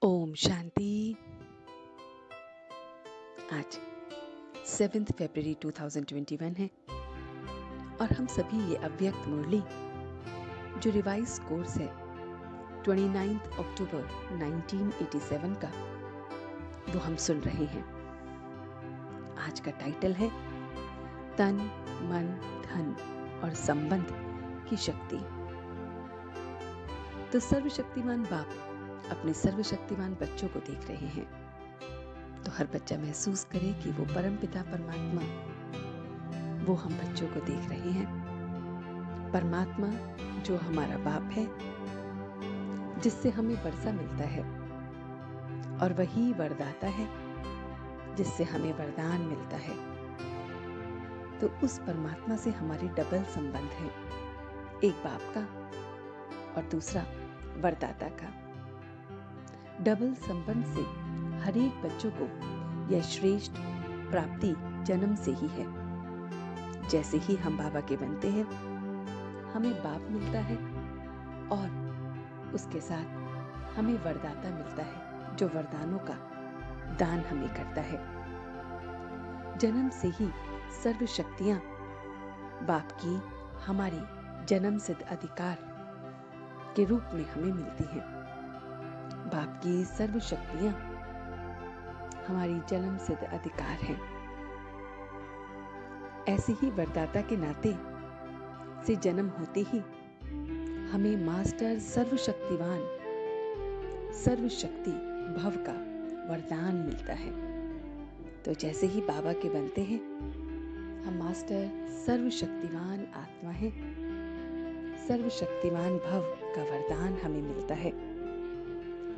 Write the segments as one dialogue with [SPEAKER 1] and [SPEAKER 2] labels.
[SPEAKER 1] ओम शांति। आज 7 फरवरी 2021 है और हम सभी ये अव्यक्त मुरली जो रिवाइज कोर्स है 29 अक्टूबर 1987 का वो हम सुन रहे हैं। आज का टाइटल है तन मन धन और संबंध की शक्ति। तो सर्वशक्तिमान बाप अपने सर्वशक्तिमान बच्चों को देख रहे हैं, तो हर बच्चा महसूस करे कि वो परमपिता परमात्मा वो हम बच्चों को देख रहे हैं। परमात्मा जो हमारा बाप है, जिससे हमें वर्षा मिलता है, और वही वरदाता है जिससे हमें वरदान मिलता है। तो उस परमात्मा से हमारी डबल संबंध है, एक बाप का और दूसरा वरदाता का। डबल संबंध से हर एक बच्चों को यह श्रेष्ठ प्राप्ति जन्म से ही है। जैसे ही हम बाबा के बनते हैं, हमें बाप मिलता है और उसके साथ हमें वरदाता मिलता है जो वरदानों का दान हमें करता है। जन्म से ही सर्व शक्तियां बाप की हमारी जन्म सिद्ध अधिकार के रूप में हमें मिलती हैं। बाप की सर्व शक्तियां हमारी जन्म सिद्ध अधिकार हैं। ऐसे ही वरदाता के नाते से जन्म होते ही हमें मास्टर सर्वशक्तिवान सर्वशक्ति भव का वरदान मिलता है। तो जैसे ही बाबा के बनते हैं, हम मास्टर सर्वशक्तिवान आत्मा हैं। सर्वशक्तिवान भव का वरदान हमें मिलता है।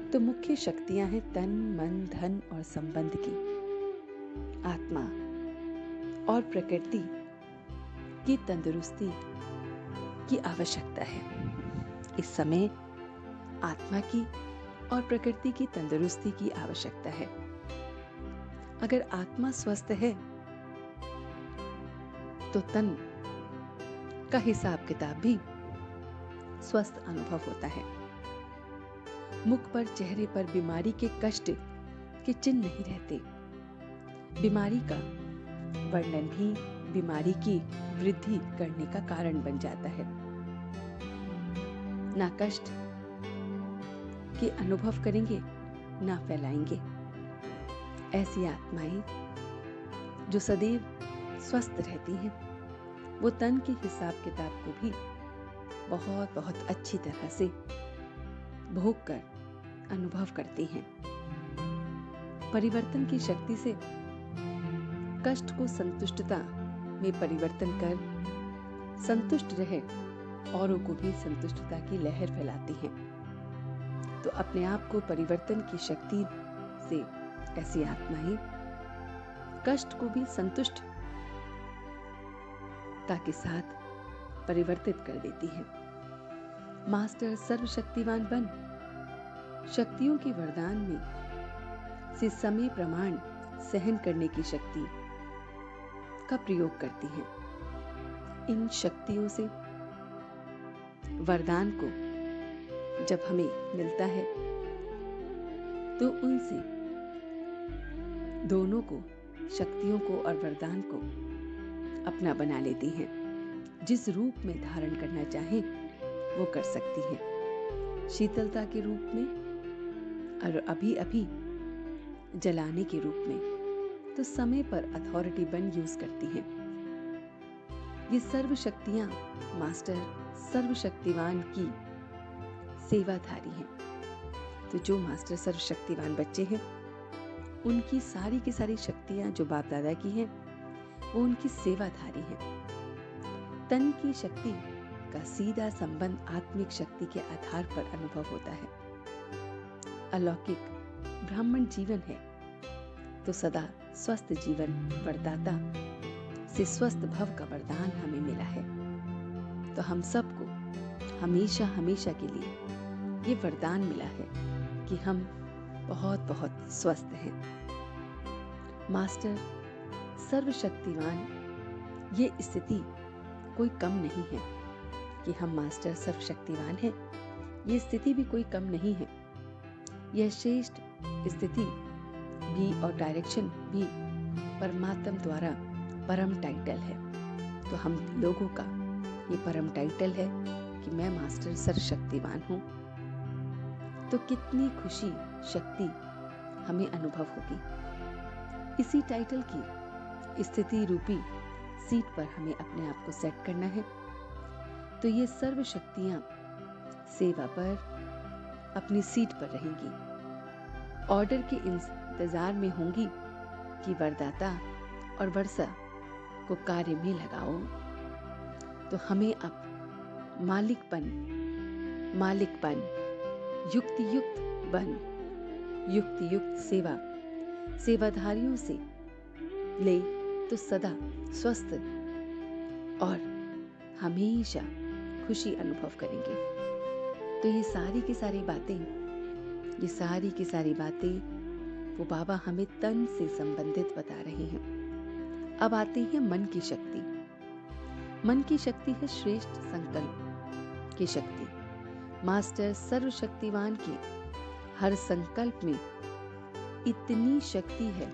[SPEAKER 1] तो मुख्य शक्तियां हैं तन मन धन और संबंध की। आत्मा और प्रकृति की तंदुरुस्ती की आवश्यकता है। इस समय आत्मा की और प्रकृति की तंदुरुस्ती की आवश्यकता है। अगर आत्मा स्वस्थ है तो तन का हिसाब किताब भी स्वस्थ अनुभव होता है। मुख पर चेहरे पर बीमारी के कष्ट के चिन्ह नहीं रहते। बीमारी का वर्णन भी बीमारी की वृद्धि करने का कारण बन जाता है। ना कष्ट के अनुभव करेंगे, ना फैलाएंगे। ऐसी आत्माएं जो सदैव स्वस्थ रहती हैं, वो तन के हिसाब किताब को भी बहुत बहुत अच्छी तरह से भोग कर अनुभव करती हैं। परिवर्तन की शक्ति से कष्ट को संतुष्टता में परिवर्तन कर संतुष्ट रहे औरों को भी संतुष्टता की लहर फैलाती हैं। तो अपने आप को परिवर्तन की शक्ति से ऐसी आत्माएं कष्ट को भी संतुष्टता के साथ परिवर्तित कर देती हैं। मास्टर सर्वशक्तिवान बन शक्तियों के वरदान में से समय प्रमाण सहन करने की शक्ति का प्रयोग करती हैं। इन शक्तियों से वरदान को जब हमें मिलता है तो उनसे दोनों को, शक्तियों को और वरदान को अपना बना लेती हैं। जिस रूप में धारण करना चाहें वो कर सकती हैं। शीतलता के रूप में और अभी अभी जलाने के रूप में, तो समय पर अथॉरिटी बन यूज करती हैं। ये सर्व शक्तियां मास्टर सर्वशक्तिवान की सेवाधारी हैं। तो जो मास्टर सर्वशक्तिवान बच्चे हैं, उनकी सारी की सारी शक्तियां जो बाप दादा की हैं, वो उनकी सेवाधारी हैं। तन की शक्ति का सीधा संबंध आत्मिक शक्ति के आधार पर अनुभव होता है। अलौकिक ब्राह्मण जीवन है तो सदा स्वस्थ जीवन वरदाता से स्वस्थ भव का वरदान हमें मिला है। तो हम सबको हमेशा हमेशा के लिए ये वरदान मिला है कि हम बहुत बहुत स्वस्थ हैं। मास्टर सर्वशक्तिवान, ये स्थिति कोई कम नहीं है कि हम मास्टर सर्वशक्तिवान हैं। ये स्थिति भी कोई कम नहीं है। यह श्रेष्ठ स्थिति भी और डायरेक्शन भी परमात्मा द्वारा परम टाइटल है। तो हम लोगों का ये परम टाइटल है कि मैं मास्टर सर्वशक्तिवान हूँ। तो कितनी खुशी, शक्ति हमें अनुभव होगी। इसी टाइटल की स्थिति रूपी सीट पर हमें अपने आप को सेट करना है। तो ये सर्व शक्तियां सेवा पर अपनी सीट पर रहेंगी, ऑर्डर के इंतजार में होंगी कि वरदाता और वर्षा को कार्य में लगाओ। तो हमें अब मालिकपन युक्त बन, युक्त सेवाधारियों से ले तो सदा स्वस्थ और हमेशा खुशी अनुभव करेंगे। तो ये सारी की सारी बातें वो बाबा हमें तन से संबंधित बता रहे हैं। अब आते हैं मन की शक्ति। मन की शक्ति है श्रेष्ठ संकल्प की शक्ति। मास्टर सर्वशक्तिवान के हर संकल्प में इतनी शक्ति है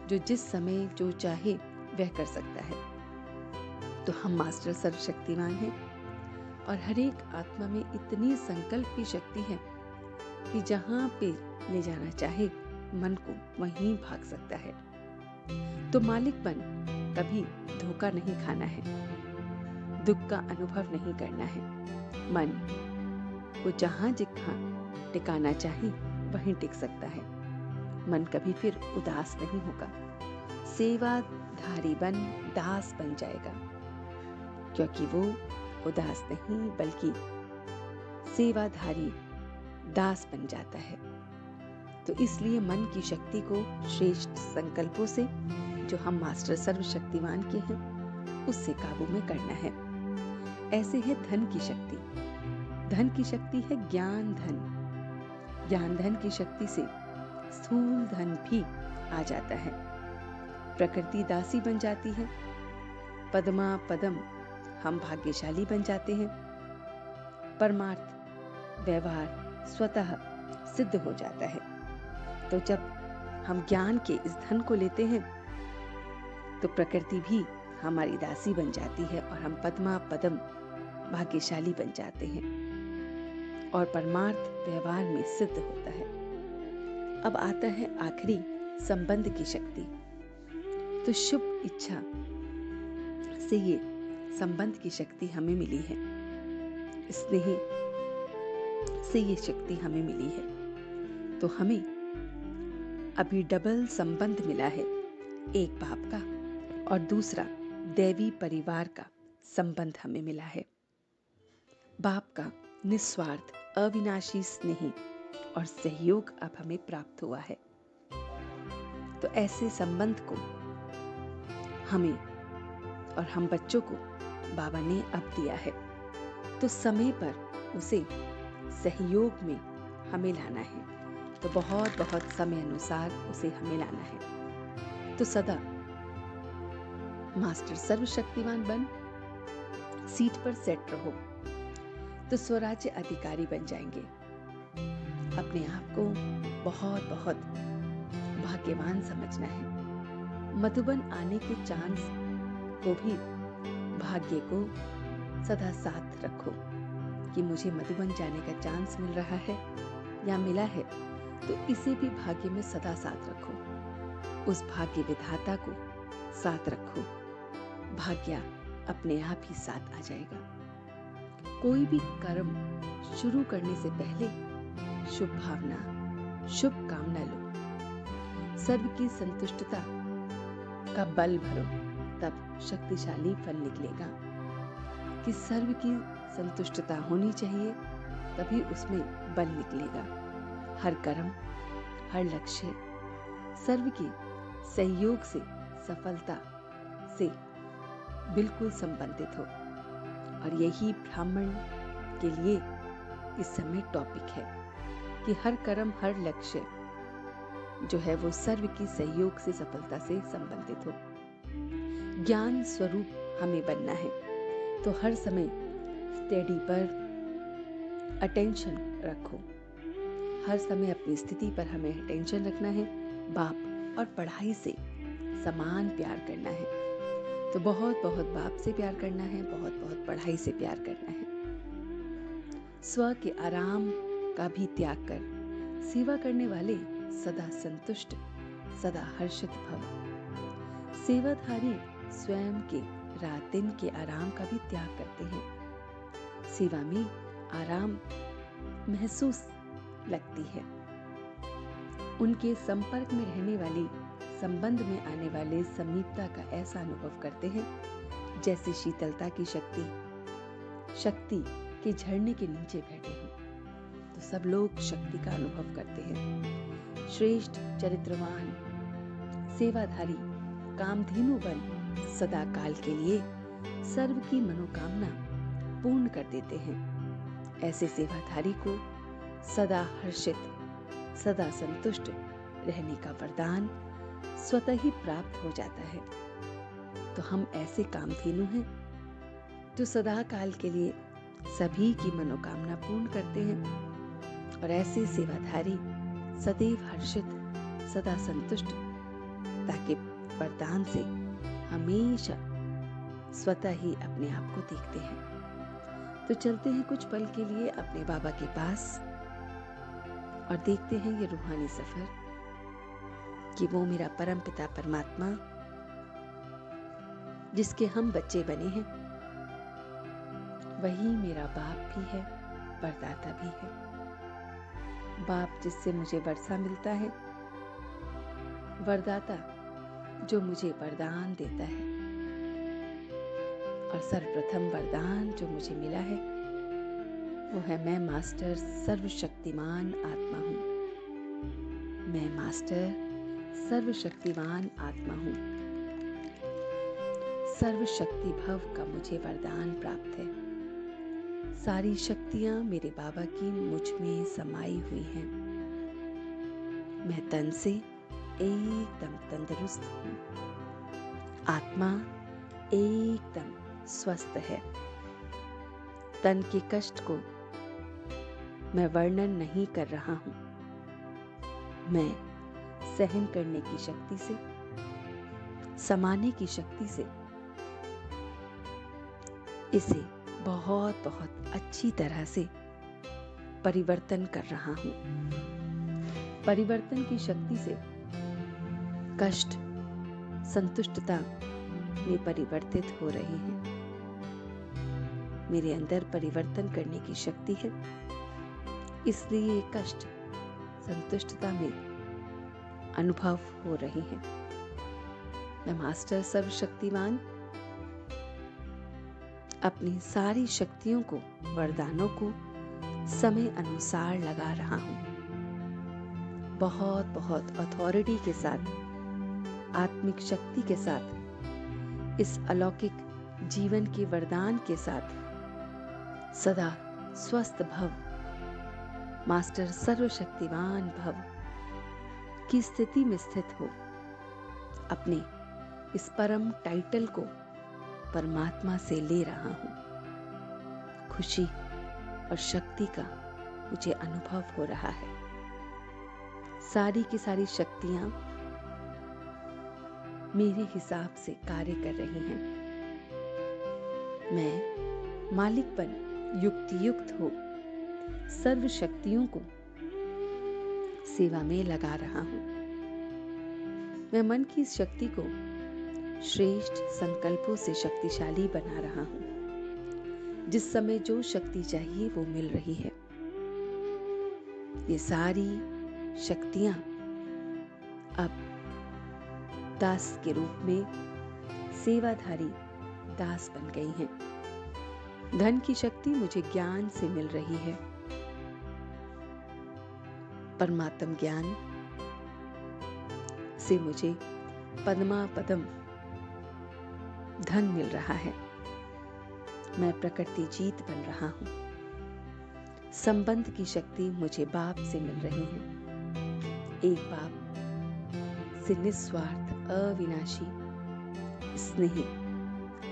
[SPEAKER 1] जो जिस समय जो चाहे वह कर सकता है। तो हम मास्टर सर्वशक्तिवान हैं और हर एक आत्मा में इतनी संकल्प की शक्ति है कि जहां पे ले जाना चाहे मन को वहीं भाग सकता है। तो मालिकपन कभी धोखा नहीं खाना है, दुख का अनुभव नहीं करना है। मन को जहां टिकाना चाहे वहीं टिक सकता है। मन कभी फिर उदास नहीं होगा, सेवाधारी दास बन जाएगा, क्योंकि वो उदास नहीं बल्कि सेवाधारी दास बन जाता है। तो इसलिए मन की शक्ति को श्रेष्ठ संकल्पों से, जो हम मास्टर सर्वशक्तिवान के हैं, उससे काबू में करना है। ऐसे है धन की शक्ति। धन की शक्ति है ज्ञान धन की शक्ति से स्थूल धन भी आ जाता है। प्रकृति दासी बन जाती है, पदम हम भाग्यशाली बन जाते हैं। परमार्थ व्यवहार स्वतः सिद्ध हो जाता है। तो जब हम ज्ञान के इस धन को लेते हैं तो प्रकृति भी हमारी दासी बन जाती है और हम पदम भाग्यशाली बन जाते हैं और परमार्थ व्यवहार में सिद्ध होता है। अब आता है आखिरी संबंध की शक्ति। तो शुभ इच्छा से ये संबंध की शक्ति हमें मिली है, स्नेह से ये शक्ति हमें मिली है। तो हमें अभी डबल संबंध मिला है, एक बाप का और दूसरा दैवी परिवार का संबंध हमें मिला है। बाप का निस्वार्थ अविनाशी स्नेह और सहयोग अब हमें प्राप्त हुआ है। तो ऐसे संबंध को हमें और हम बच्चों को बाबा ने अब दिया है। तो समय पर उसे सहयोग में हमें लाना है। तो बहुत समय अनुसार उसे हमें लाना है। तो सदा मास्टर सर्वशक्तिवान बन सीट पर सेट रहो, तो स्वराज्य अधिकारी बन जाएंगे। अपने आप को बहुत भाग्यवान समझना है। मधुबन आने के चांस को भी भाग्य को सदा साथ रखो कि मुझे मधुबन जाने का चांस मिल रहा है या मिला है, तो इसे भी भाग्य में सदा साथ रखो। उस भाग्य विधाता को साथ रखो, भाग्य अपने आप ही साथ आ जाएगा। कोई भी कर्म शुरू करने से पहले शुभ भावना, शुभ कामना लो, सबकी संतुष्टता का बल भरो, तब शक्तिशाली फल निकलेगा। कि सर्व की संतुष्टता होनी चाहिए, तभी उसमें बल निकलेगा। हर कर्म, हर लक्ष्य सर्व के सहयोग से, सफलता से बिल्कुल संबंधित हो। और यही ब्राह्मण के लिए इस समय टॉपिक है कि हर कर्म, हर लक्ष्य जो है वो सर्व की सहयोग से, सफलता से संबंधित हो। ज्ञान स्वरूप हमें बनना है। तो हर समय स्टडी पर अटेंशन रखो, हर समय अपनी स्थिति पर हमें टेंशन रखना है, बाप और पढ़ाई से समान प्यार करना है। तो बहुत बहुत बाप से प्यार करना है, बहुत बहुत पढ़ाई से प्यार करना है। स्व के आराम का भी त्याग कर सेवा करने वाले सदा संतुष्ट, सदा हर्षित भव। सेवाधारी स्वयं के रात दिन के आराम का भी त्याग करते हैं। सेवा में आराम महसूस लगती है। उनके संपर्क में रहने वाली, संबंध में आने वाले समीपता का ऐसा अनुभव करते हैं जैसे शीतलता की शक्ति के झरने के नीचे बैठे हों। तो सब लोग शक्ति का अनुभव करते हैं। श्रेष्ठ चरित्रवान सेवाधारी कामधेनु बन सदा काल के लिए सर्व की मनोकामना पूर्ण कर देते हैं। ऐसे सेवाधारी को सदा हर्षित, सदा संतुष्ट रहने का वरदान स्वतः ही प्राप्त हो जाता है। तो हम ऐसे कामधेनु हैं जो सदा काल के लिए सभी की मनोकामना पूर्ण करते हैं। और ऐसे सेवाधारी सदैव हर्षित, सदा संतुष्ट ताकि वरदान से हमेशा स्वतः ही अपने आप को देखते हैं। तो चलते हैं कुछ पल के लिए अपने बाबा के पास और देखते हैं ये रूहानी सफर कि वो मेरा परम पिता परमात्मा जिसके हम बच्चे बने हैं, वही मेरा बाप भी है, वरदाता भी है। बाप जिससे मुझे वर्षा मिलता है, वरदाता जो मुझे वरदान देता है। और सर्वप्रथम वरदान जो मुझे मिला है वो है मैं मास्टर सर्वशक्तिमान आत्मा हूँ। मैं मास्टर सर्वशक्तिमान आत्मा हूँ। सर्वशक्ति भव का मुझे वरदान प्राप्त है। सारी शक्तियां मेरे बाबा की मुझ में समाई हुई हैं। मैं तन से एकदम तंदुरुस्त हूँ। आत्मा एकदम स्वस्थ है। तन के कष्ट को मैं वर्णन नहीं कर रहा हूँ। मैं सहन करने की शक्ति से, समाने की शक्ति से इसे बहुत बहुत अच्छी तरह से परिवर्तन कर रहा हूँ। परिवर्तन की शक्ति से कष्ट संतुष्टता में परिवर्तित हो रहे हैं। मेरे अंदर परिवर्तन करने की शक्ति है, इसलिए ये कष्ट संतुष्टता में अनुभव हो रहे हैं। मैं मास्टर सर्वशक्तिमान अपनी सारी शक्तियों को, वरदानों को समय अनुसार लगा रहा हूं। बहुत बहुत अथॉरिटी के साथ, आत्मिक शक्ति के साथ, इस अलौकिक जीवन के वरदान के साथ सदा स्वस्थ भव, मास्टर सर्वशक्तिमान भव की स्थिति में स्थित हो। अपने इस परम टाइटल को परमात्मा से ले रहा हूं। खुशी और शक्ति का मुझे अनुभव हो रहा है। सारी की सारी शक्तियां मेरे हिसाब से कार्य कर रही हैं। मैं मालिक बन युक्ति युक्त हो सर्व शक्तियों को सेवा में लगा रहा हूं। मैं मन की इस शक्ति को श्रेष्ठ संकल्पों से शक्तिशाली बना रहा हूं। जिस समय जो शक्ति चाहिए वो मिल रही है। ये सारी शक्तियां अब दास के रूप में सेवाधारी दास बन गई हैं। धन की शक्ति मुझे ज्ञान से मिल रही है। परमात्म ज्ञान से मुझे पद्मा पदम धन मिल रहा है। मैं प्रकृति जीत बन रहा हूं। संबंध की शक्ति मुझे बाप से मिल रही है। एक बाप से निस्वार्थ अविनाशी स्नेह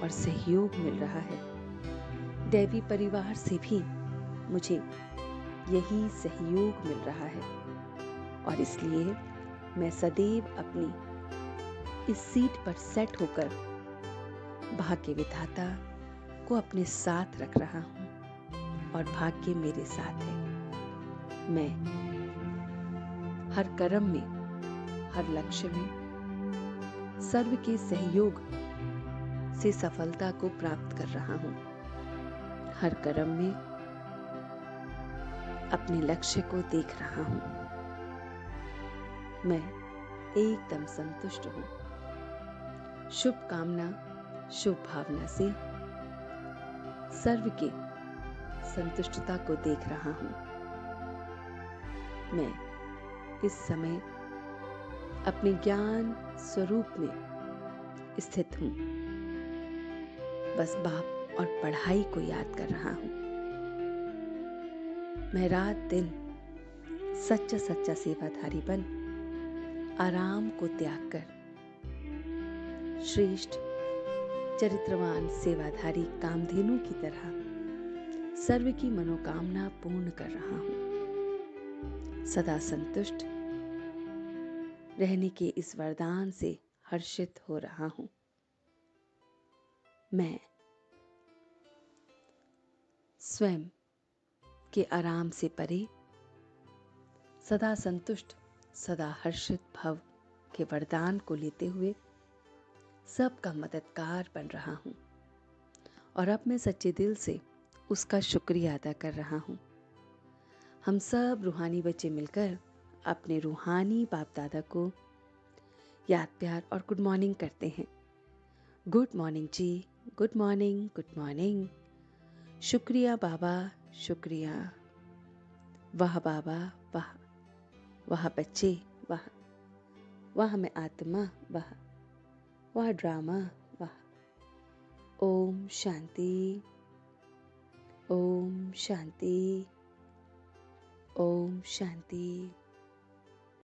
[SPEAKER 1] और सहयोग मिल रहा है। दैवी परिवार से भी मुझे यही सहयोग मिल रहा है और इसलिए मैं सदैव अपनी इस सीट पर सेट होकर भाग्य विधाता को अपने साथ रख रहा हूँ और भाग्य मेरे साथ है। मैं हर कर्म में, हर लक्ष्य में सर्व के सहयोग से सफलता को प्राप्त कर रहा हूँ। हर कर्म में अपने लक्ष्य को देख रहा हूँ। मैं एकदम संतुष्ट हूँ। शुभ कामना, शुभ भावना से सर्व के संतुष्टता को देख रहा हूँ। मैं इस समय अपने ज्ञान स्वरूप में स्थित हूँ। बस बाप और पढ़ाई को याद कर रहा हूँ। मैं रात दिन सच्चा सच्चा सेवाधारी बन आराम को त्याग कर श्रेष्ठ चरित्रवान सेवाधारी कामधेनु की तरह सर्व की मनोकामना पूर्ण कर रहा हूँ। सदा संतुष्ट रहने के इस वरदान से हर्षित हो रहा हूँ। मैं स्वयं के आराम से परे सदा संतुष्ट, सदा हर्षित भव के वरदान को लेते हुए सबका मददगार बन रहा हूँ और अब मैं सच्चे दिल से उसका शुक्रिया अदा कर रहा हूँ। हम सब रूहानी बच्चे मिलकर अपने रूहानी बाप दादा को याद, प्यार और गुड मॉर्निंग करते हैं। गुड मॉर्निंग जी, गुड मॉर्निंग, गुड मॉर्निंग। शुक्रिया बाबा, शुक्रिया। वाह बाबा, वाह। वाह बच्चे, वाह। वाह मैं आत्मा, वाह। वाह ड्रामा, वाह। ओम शांति, ओम शांति, ओम शांति।